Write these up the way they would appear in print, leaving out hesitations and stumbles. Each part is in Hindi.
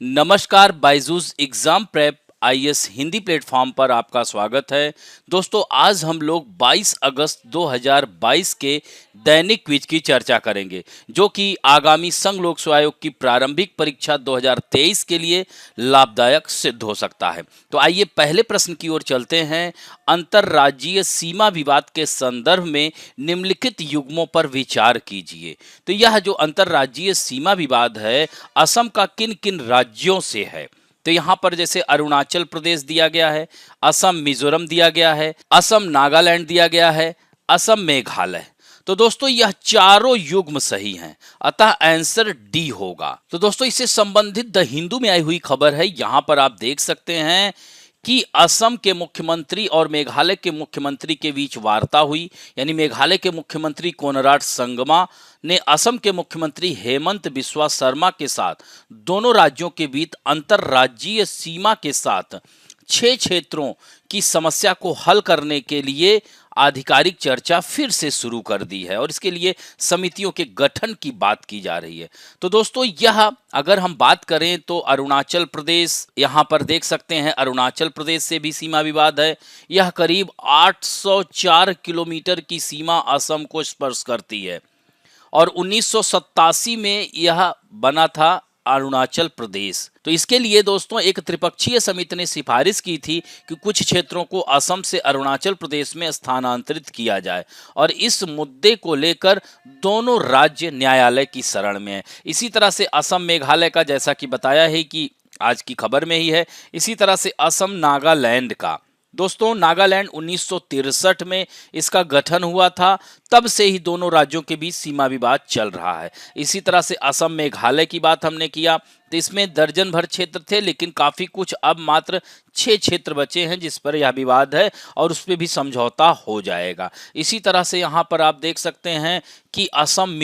नमस्कार, Byju's exam prep IAS Hindi platform पर आपका स्वागत है। दोस्तों, आज हम लोग 22 अगस्त 2022 के दैनिक क्विज की चर्चा करेंगे, जो कि आगामी संघ लोक सेवा आयोग की प्रारंभिक परीक्षा 2023 के लिए लाभदायक सिद्ध हो सकता है। तो आइए पहले प्रश्न की ओर चलते हैं। अंतर्राज्यीय सीमा विवाद के संदर्भ में निम्नलिखित युग्मों पर विचार कीजिए। तो यह जो अंतर्राज्यीय सीमा विवाद है, असम का किन किन राज्यों से है? तो यहाँ पर जैसे अरुणाचल प्रदेश दिया गया है, असम मिजोरम दिया गया है, असम नागालैंड दिया गया है, असम मेघालय। तो दोस्तों यह चारों युग्म सही हैं, अतः आंसर डी होगा। तो दोस्तों इससे संबंधित द हिंदू में आई हुई खबर है, यहाँ पर आप देख सकते हैं कि असम के मुख्यमंत्री और मेघालय के मुख्यमंत्री के बीच वार्ता हुई। यानी मेघालय के मुख्यमंत्री कोनराड संगमा ने असम के मुख्यमंत्री हेमंत बिस्वा शर्मा के साथ दोनों राज्यों के बीच अंतर्राज्यीय सीमा के साथ 6 क्षेत्रों की समस्या को हल करने के लिए आधिकारिक चर्चा फिर से शुरू कर दी है और इसके लिए समितियों के गठन की बात की जा रही है। तो दोस्तों यह अगर हम बात करें तो अरुणाचल प्रदेश, यहाँ पर देख सकते हैं अरुणाचल प्रदेश से भी सीमा विवाद है। यह करीब 804 किलोमीटर की सीमा असम को स्पर्श करती है और 1987 में यह बना था अरुणाचल प्रदेश। तो इसके लिए दोस्तों एक त्रिपक्षीय समिति ने सिफारिश की थी कि कुछ क्षेत्रों को असम से अरुणाचल प्रदेश में स्थानांतरित किया जाए और इस मुद्दे को लेकर दोनों राज्य न्यायालय की शरण में है। इसी तरह से असम मेघालय का, जैसा कि बताया है कि आज की खबर में ही है, इसी तरह से असम नागालैंड का। दोस्तों नागालैंड 1963 में इसका गठन हुआ था, तब से ही दोनों राज्यों के बीच सीमा विवाद चल रहा है। इसी तरह से असम मेघालय की बात हमने किया तो इसमें दर्जन भर क्षेत्र थे, लेकिन काफी कुछ अब मात्र 6 क्षेत्र बचे हैं जिस पर यह विवाद है और उस पर भी समझौता हो जाएगा। इसी तरह से यहाँ पर आप देख सकते हैं कि असम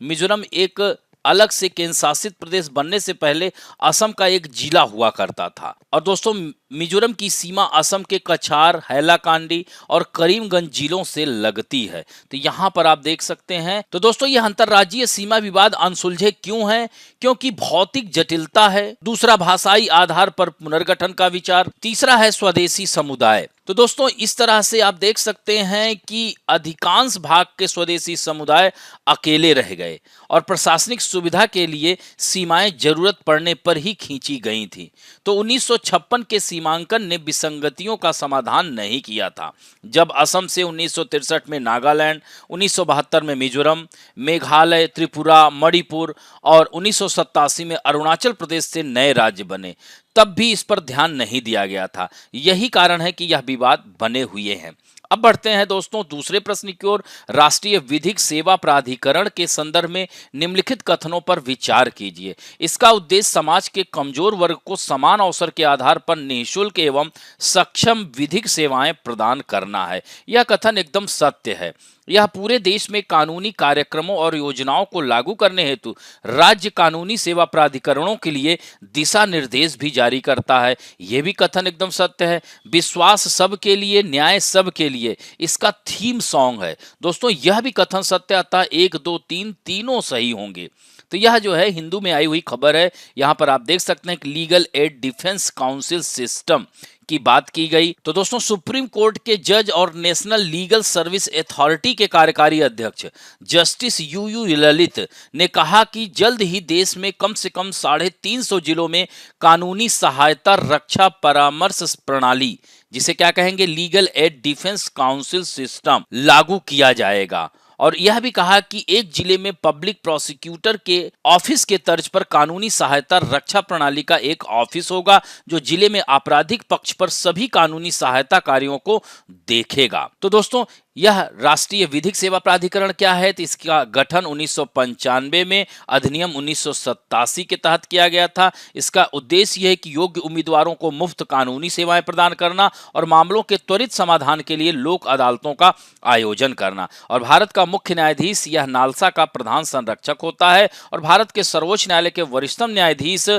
मिजोरम एक अलग से केंद्र शासित प्रदेश बनने से पहले असम का एक जिला हुआ करता था। और दोस्तों मिजोरम की सीमा असम के कछार, हैलाकांडी और करीमगंज जिलों से लगती है। तो यहाँ पर आप देख सकते हैं। तो दोस्तों यह अंतर्राज्यीय सीमा विवाद अनसुलझे क्यों है? क्योंकि भौतिक जटिलता है, दूसरा भाषाई आधार पर पुनर्गठन का विचार, तीसरा है स्वदेशी समुदाय। तो दोस्तों इस तरह से आप देख सकते हैं कि अधिकांश भाग के स्वदेशी समुदाय अकेले रह गए और प्रशासनिक सुविधा के लिए सीमाएं जरूरत पड़ने पर ही खींची गई थी। तो 1956 के सीमांकन ने विसंगतियों का समाधान नहीं किया था। जब असम से 1963 में नागालैंड, 1972 में मिजोरम, मेघालय, त्रिपुरा, मणिपुर और 1987 में अरुणाचल प्रदेश से नए राज्य बने, तब भी इस पर ध्यान नहीं दिया गया था। यही कारण है कि यह विवाद बने हुए हैं। अब बढ़ते हैं दोस्तों दूसरे प्रश्न की ओर। राष्ट्रीय विधिक सेवा प्राधिकरण के संदर्भ में निम्नलिखित कथनों पर विचार कीजिए। इसका उद्देश्य समाज के कमजोर वर्ग को समान अवसर के आधार पर निःशुल्क एवं सक्षम विधिक सेवाएं प्रदान करना है। यह कथन एकदम सत्य है। यह पूरे देश में कानूनी कार्यक्रमों और योजनाओं को लागू करने हेतु राज्य कानूनी सेवा प्राधिकरणों के लिए दिशा निर्देश भी जारी करता है। यह भी कथन एकदम सत्य है। विश्वास सबके लिए, न्याय सबके लिए इसका थीम सॉन्ग है। दोस्तों यह भी कथन सत्य, अतः 1, 2, 3 तीनों सही होंगे। तो यह जो है हिंदू में आई हुई खबर है। यहाँ पर आप देख सकते हैं कि legal aid defence council system की बात की गई। तो दोस्तों सुप्रीम कोर्ट के जज और नेशनल लीगल सर्विस अथॉरिटी के कार्यकारी अध्यक्ष जस्टिस यू ललित ने कहा कि जल्द ही देश में कम से कम 350 जिलों में कानूनी सहायता रक्षा परामर्श प्रणाली, जिसे क्या कहेंगे, legal aid defence council system लागू किया जाएगा। और यह भी कहा कि एक जिले में पब्लिक प्रोसिक्यूटर के ऑफिस के तर्ज पर कानूनी सहायता रक्षा प्रणाली का एक ऑफिस होगा, जो जिले में आपराधिक पक्ष पर सभी कानूनी सहायता कार्यों को देखेगा। तो दोस्तों यह राष्ट्रीय विधिक सेवा प्राधिकरण क्या है? तो इसका गठन 1995 में अधिनियम 1987 के तहत किया गया था। इसका उद्देश्य यह है कि योग्य उम्मीदवारों को मुफ्त कानूनी सेवाएं प्रदान करना और मामलों के त्वरित समाधान के लिए लोक अदालतों का आयोजन करना। और भारत का मुख्य न्यायाधीश यह नालसा का प्रधान संरक्षक होता है और भारत के सर्वोच्च न्यायालय के वरिष्ठतम न्यायाधीश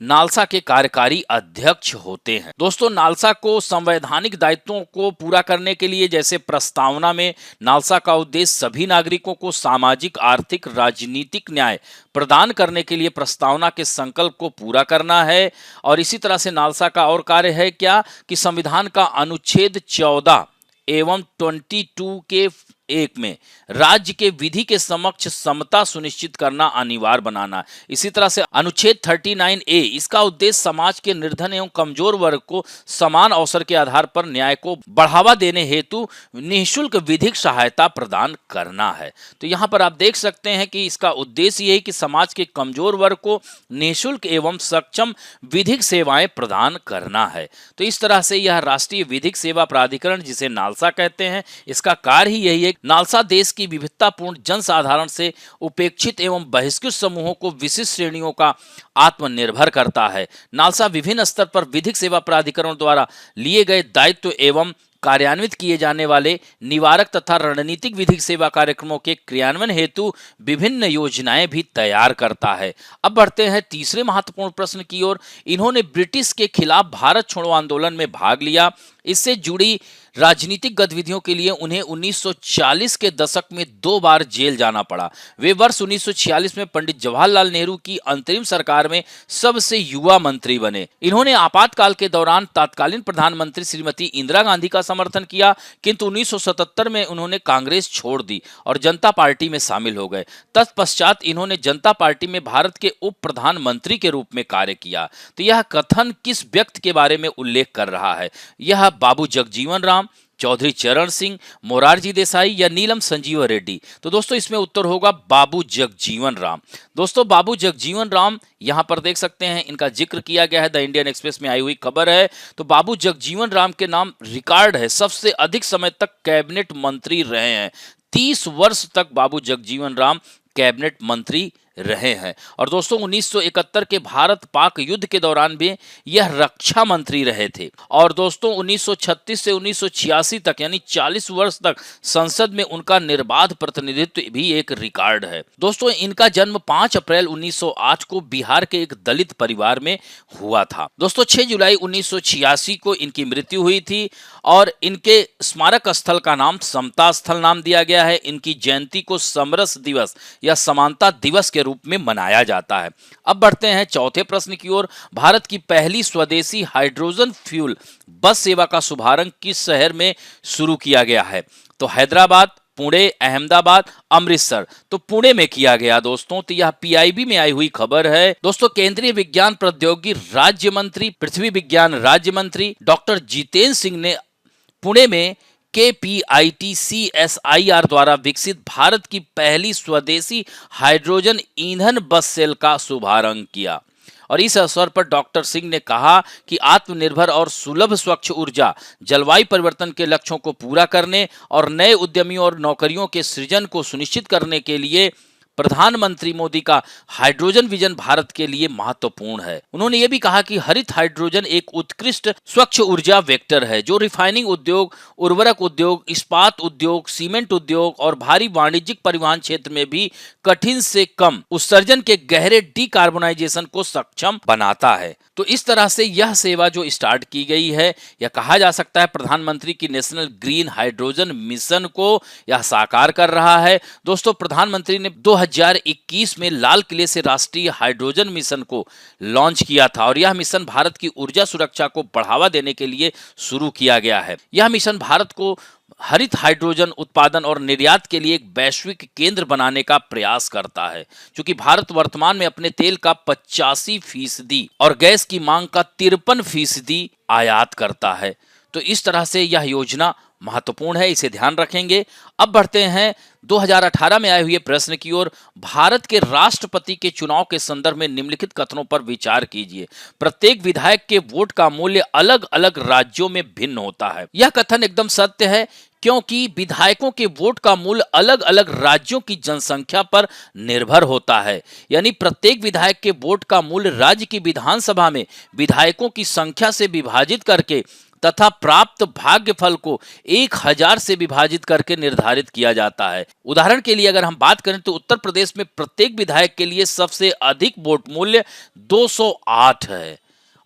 नालसा के कार्यकारी अध्यक्ष होते हैं। दोस्तों नालसा को संवैधानिक दायित्वों को पूरा करने के लिए, जैसे प्रस्तावना घोषणा में नालसा का उद्देश्य सभी नागरिकों को सामाजिक, आर्थिक, राजनीतिक न्याय प्रदान करने के लिए प्रस्तावना के संकल्प को पूरा करना है। और इसी तरह से नालसा का और कार्य है क्या कि संविधान का अनुच्छेद 14 एवं 22 के 1 में राज्य के विधि के समक्ष समता सुनिश्चित करना अनिवार्य बनाना। इसी तरह से अनुच्छेद 39A इसका उद्देश्य समाज के निर्धन एवं कमजोर वर्ग को समान अवसर के आधार पर न्याय को बढ़ावा देने हेतु निःशुल्क विधिक सहायता प्रदान करना है। तो यहाँ पर आप देख सकते हैं कि इसका उद्देश्य ये है कि समाज के कमजोर वर्ग को निःशुल्क एवं सक्षम विधिक सेवाएं प्रदान करना है। तो इस तरह से यह राष्ट्रीय विधिक सेवा प्राधिकरण, जिसे नालसा कहते हैं, इसका कार्य ही यही है। नालसा देश की विविधतापूर्ण जनसाधारण से उपेक्षित एवं बहिष्कृत समूहों को विशिष्ट श्रेणियों का आत्मनिर्भर करता है। नालसा विभिन्न स्तर पर विधिक सेवा प्राधिकरण द्वारा लिए गए दायित्व एवं कार्यान्वित किए जाने वाले निवारक तथा रणनीतिक विधिक सेवा कार्यक्रमों के क्रियान्वयन हेतु विभिन्न योजनाएं भी तैयार करता है। अब बढ़ते हैं तीसरे महत्वपूर्ण प्रश्न की ओर। इन्होंने ब्रिटिश के खिलाफ भारत छोड़ो आंदोलन में भाग लिया। इससे जुड़ी राजनीतिक गतिविधियों के लिए उन्हें 1940 के दशक में 2 बार जेल जाना पड़ा। वे वर्ष 1946 में पंडित जवाहरलाल नेहरू की अंतरिम सरकार में सबसे युवा मंत्री बने। इन्होंने आपातकाल के दौरान तत्कालीन प्रधानमंत्री श्रीमती इंदिरा गांधी का समर्थन किया, किंतु 1977 में उन्होंने कांग्रेस छोड़ दी और जनता पार्टी में शामिल हो गए। तत्पश्चात इन्होंने जनता पार्टी में भारत के उप प्रधानमंत्री के रूप में कार्य किया। तो यह कथन किस व्यक्ति के बारे में उल्लेख कर रहा है? यह बाबू जगजीवन राम, चौधरी चरण सिंह, मोरारजी देसाई या नीलम संजीव रेड्डी? तो दोस्तों इसमें उत्तर होगा बाबू जगजीवन राम। दोस्तों बाबू जगजीवन राम यहां पर देख सकते हैं, इनका जिक्र किया गया है, द इंडियन एक्सप्रेस में आई हुई खबर है। तो बाबू जगजीवन राम के नाम रिकॉर्ड है, सबसे अधिक समय तक कैबिनेट मंत्री रहे हैं। 30 वर्ष तक बाबू जगजीवन राम कैबिनेट मंत्री रहे हैं। और दोस्तों 1971 के भारत पाक युद्ध के दौरान भी यह रक्षा मंत्री रहे थे। और दोस्तों 1936 से 1986 तक यानी 40 वर्ष तक संसद में उनका निर्बाध प्रतिनिधित्व भी एक रिकॉर्ड है। दोस्तों इनका जन्म 5 अप्रैल 1908 को बिहार के एक दलित परिवार में हुआ था। दोस्तों 6 जुलाई 1986 को इनकी मृत्यु हुई थी और इनके स्मारक स्थल का नाम समता स्थल नाम दिया गया है। इनकी जयंती को समरस दिवस या समानता दिवस के रूप में मनाया जाता है। अब बढ़ते हैं चौथे प्रश्न की ओर। भारत की पहली स्वदेशी हाइड्रोजन फ्यूल बस सेवा का शुभारंभ किस शहर में शुरू किया गया है? तो हैदराबाद, पुणे, अहमदाबाद, अमृतसर। तो पुणे में किया गया दोस्तों। तो यह पीआईबी में आई हुई खबर है। दोस्तों केंद्रीय विज्ञान प्रौद्योगिकी राज्य मंत्री, पृथ्वी विज्ञान राज्य मंत्री डॉक्टर जितेंद्र सिंह ने पुणे में KPIT-CSIR द्वारा विकसित भारत की पहली स्वदेशी हाइड्रोजन ईंधन बस सेल का शुभारंभ किया। और इस अवसर पर डॉक्टर सिंह ने कहा कि आत्मनिर्भर और सुलभ स्वच्छ ऊर्जा, जलवायु परिवर्तन के लक्ष्यों को पूरा करने और नए उद्यमियों और नौकरियों के सृजन को सुनिश्चित करने के लिए प्रधानमंत्री मोदी का हाइड्रोजन विजन भारत के लिए महत्वपूर्ण है। उन्होंने ये भी कहा कि हरित हाइड्रोजन एक उत्कृष्ट स्वच्छ ऊर्जा वेक्टर है जो रिफाइनिंग उद्योग, उर्वरक उद्योग, इस्पात उद्योग, सीमेंट उद्योग और भारी वाणिज्यिक परिवहन क्षेत्र में भी कठिन से कम उत्सर्जन के गहरे डीकार्बोनाइजेशन को सक्षम बनाता है। तो इस तरह से यह सेवा जो स्टार्ट की गई है, यह कहा जा सकता है प्रधानमंत्री की नेशनल ग्रीन हाइड्रोजन मिशन को यह साकार कर रहा है। दोस्तों प्रधानमंत्री ने 2021 में लाल किले से राष्ट्रीय हाइड्रोजन मिशन को लॉन्च किया था और यह मिशन भारत की ऊर्जा सुरक्षा को बढ़ावा देने के लिए शुरू किया गया है। यह मिशन भारत को हरित हाइड्रोजन उत्पादन और निर्यात के लिए एक वैश्विक केंद्र बनाने का प्रयास करता है, क्योंकि भारत वर्तमान में अपने तेल का 85% और गैस की मांग का 53% आयात करता है। तो इस तरह से यह योजना महत्वपूर्ण है, इसे ध्यान रखेंगे। अब बढ़ते हैं 2018 में आए हुए प्रश्न की ओर। भारत के राष्ट्रपति के चुनाव के संदर्भ में निम्नलिखित कथनों पर विचार कीजिए। प्रत्येक विधायक के वोट का मूल्य अलग अलग राज्यों में भिन्न होता है। यह कथन एकदम सत्य है, क्योंकि विधायकों के वोट का मूल्य अलग अलग राज्यों की जनसंख्या पर निर्भर होता है। यानी प्रत्येक विधायक के वोट का मूल्य राज्य की विधानसभा में विधायकों की संख्या से विभाजित करके तथा प्राप्त भाग्यफल को 1000 से विभाजित करके निर्धारित किया जाता है। उदाहरण के लिए अगर हम बात करें तो उत्तर प्रदेश में प्रत्येक विधायक के लिए सबसे अधिक वोट मूल्य 208 है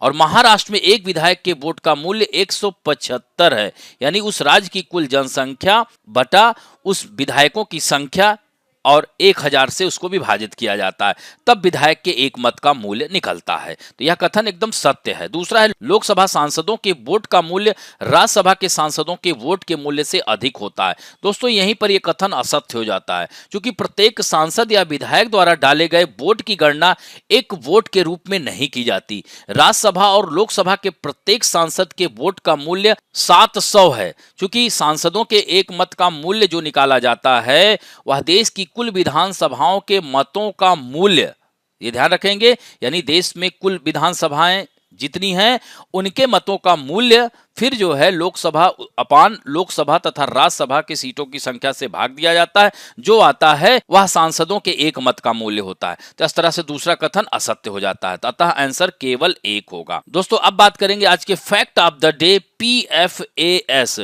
और महाराष्ट्र में एक विधायक के वोट का मूल्य 175 है, यानी उस राज्य की कुल जनसंख्या बटा उस विधायकों की संख्या और 1000 से उसको विभाजित किया जाता है, तब विधायक के एक मत का मूल्य निकलता है। तो यह कथन एकदम सत्य है। दूसरा है, लोकसभा सांसदों के वोट का मूल्य राज्यसभा के सांसदों के वोट के मूल्य से अधिक होता है। दोस्तों यहीं पर यह कथन असत्य हो जाता है, क्योंकि प्रत्येक सांसद या विधायक द्वारा डाले गए वोट की गणना एक वोट के रूप में नहीं की जाती। राज्यसभा और लोकसभा के प्रत्येक सांसद के वोट का मूल्य 700 है, क्योंकि सांसदों के एक मत का मूल्य जो निकाला जाता है वह देश की कुल विधानसभाओं के मतों का मूल्य, ये ध्यान रखेंगे, यानी देश में कुल विधानसभाएं जितनी हैं उनके मतों का मूल्य फिर जो है लोकसभा अपान लोकसभा तथा राज्यसभा की सीटों की संख्या से भाग दिया जाता है, जो आता है वह सांसदों के एक मत का मूल्य होता है। तो इस तरह से दूसरा कथन असत्य हो जाता है, अतः आंसर केवल एक होगा। दोस्तों अब बात करेंगे आज के fact of the day, PFAS।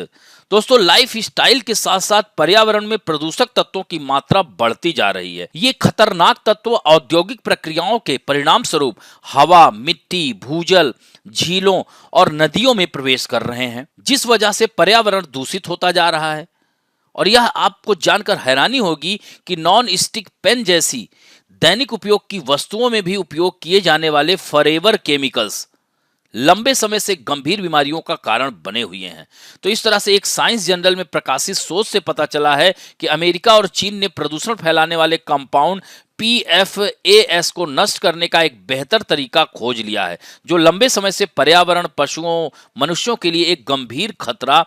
दोस्तों लाइफ स्टाइल के साथ साथ पर्यावरण में प्रदूषक तत्वों की मात्रा बढ़ती जा रही है। ये खतरनाक तत्व औद्योगिक प्रक्रियाओं के परिणाम स्वरूप हवा, मिट्टी, भूजल, झीलों और नदियों में प्रवेश कर रहे हैं, जिस वजह से पर्यावरण दूषित होता जा रहा है। और यह आपको जानकर हैरानी होगी कि नॉन स्टिक पेन जैसी दैनिक उपयोग की वस्तुओं में भी उपयोग किए जाने वाले फॉरएवर केमिकल्स लंबे समय से गंभीर बीमारियों का कारण बने हुए हैं। तो इस तरह से एक साइंस जर्नल में प्रकाशित शोध से पता चला है कि अमेरिका और चीन ने प्रदूषण फैलाने वाले कंपाउंड PFAS को नष्ट करने का एक बेहतर तरीका खोज लिया है, जो लंबे समय से पर्यावरण, पशुओं, मनुष्यों के लिए एक गंभीर खतरा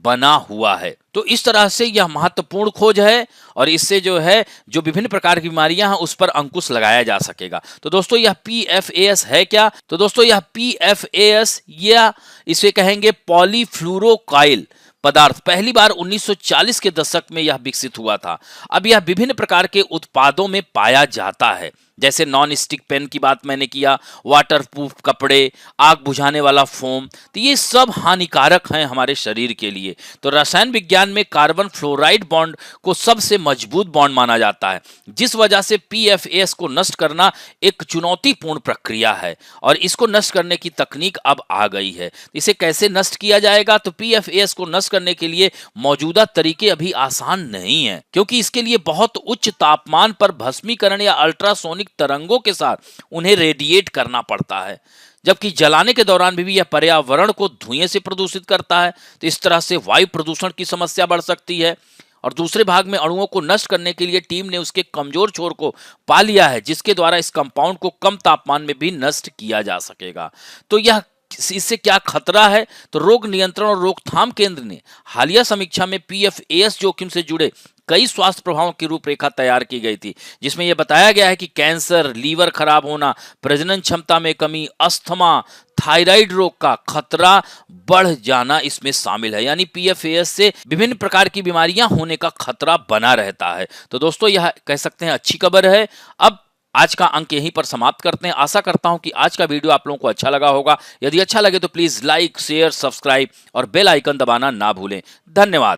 बना हुआ है। तो इस तरह से यह महत्वपूर्ण खोज है और इससे जो है जो विभिन्न प्रकार की बीमारियां हैं उस पर अंकुश लगाया जा सकेगा। तो दोस्तों यह PFAS है क्या? तो दोस्तों यह PFAS या इसे कहेंगे पॉलीफ्लोरोकाइल पदार्थ पहली बार 1940 के दशक में यह विकसित हुआ था। अब यह विभिन्न प्रकार के उत्पादों में पाया जाता है, जैसे नॉन स्टिक पेन की बात मैंने किया, वाटरप्रूफ कपड़े, आग बुझाने वाला फोम, तो ये सब हानिकारक हैं हमारे शरीर के लिए। तो रसायन विज्ञान में कार्बन फ्लोराइड बॉन्ड को सबसे मजबूत बॉन्ड माना जाता है, जिस वजह से PFAS को नष्ट करना एक चुनौतीपूर्ण प्रक्रिया है और इसको नष्ट करने की तकनीक अब आ गई है। इसे कैसे नष्ट किया जाएगा? तो PFAS को नष्ट करने के लिए मौजूदा तरीके अभी आसान नहीं है, क्योंकि इसके लिए बहुत उच्च तापमान पर भस्मीकरण या अल्ट्रासोनिक तरंगों के साथ उन्हें रेडिएट करना पड़ता है, जबकि जलाने के दौरान भी यह पर्यावरण को धुएं से प्रदूषित करता है। तो इस तरह से वायु प्रदूषण की समस्या बढ़ सकती है। और दूसरे भाग में अणुओं को नष्ट करने के लिए टीम ने उसके कमजोर छोर को पा लिया है, जिसके द्वारा इस कंपाउंड को कम तापमान में भी नष्ट किया जा सकेगा। तो यह इससे क्या खतरा है? तो रोग नियंत्रण और रोकथाम केंद्र ने हालिया समीक्षा में PFAS जोखिम से जुड़े कई स्वास्थ्य प्रभावों की रूपरेखा तैयार की गई थी, जिसमें यह बताया गया है कि कैंसर, लीवर खराब होना, प्रजनन क्षमता में कमी, अस्थमा, थायराइड रोग का खतरा बढ़ जाना इसमें शामिल है। यानी PFAS से विभिन्न प्रकार की बीमारियां होने का खतरा बना रहता है। तो दोस्तों यह कह सकते हैं अच्छी खबर है। अब आज का अंक यहीं पर समाप्त करते हैं। आशा करता हूं कि आज का वीडियो आप लोगों को अच्छा लगा होगा। यदि अच्छा लगे तो प्लीज लाइक, शेयर, सब्सक्राइब और बेल आइकन दबाना ना भूलें। धन्यवाद।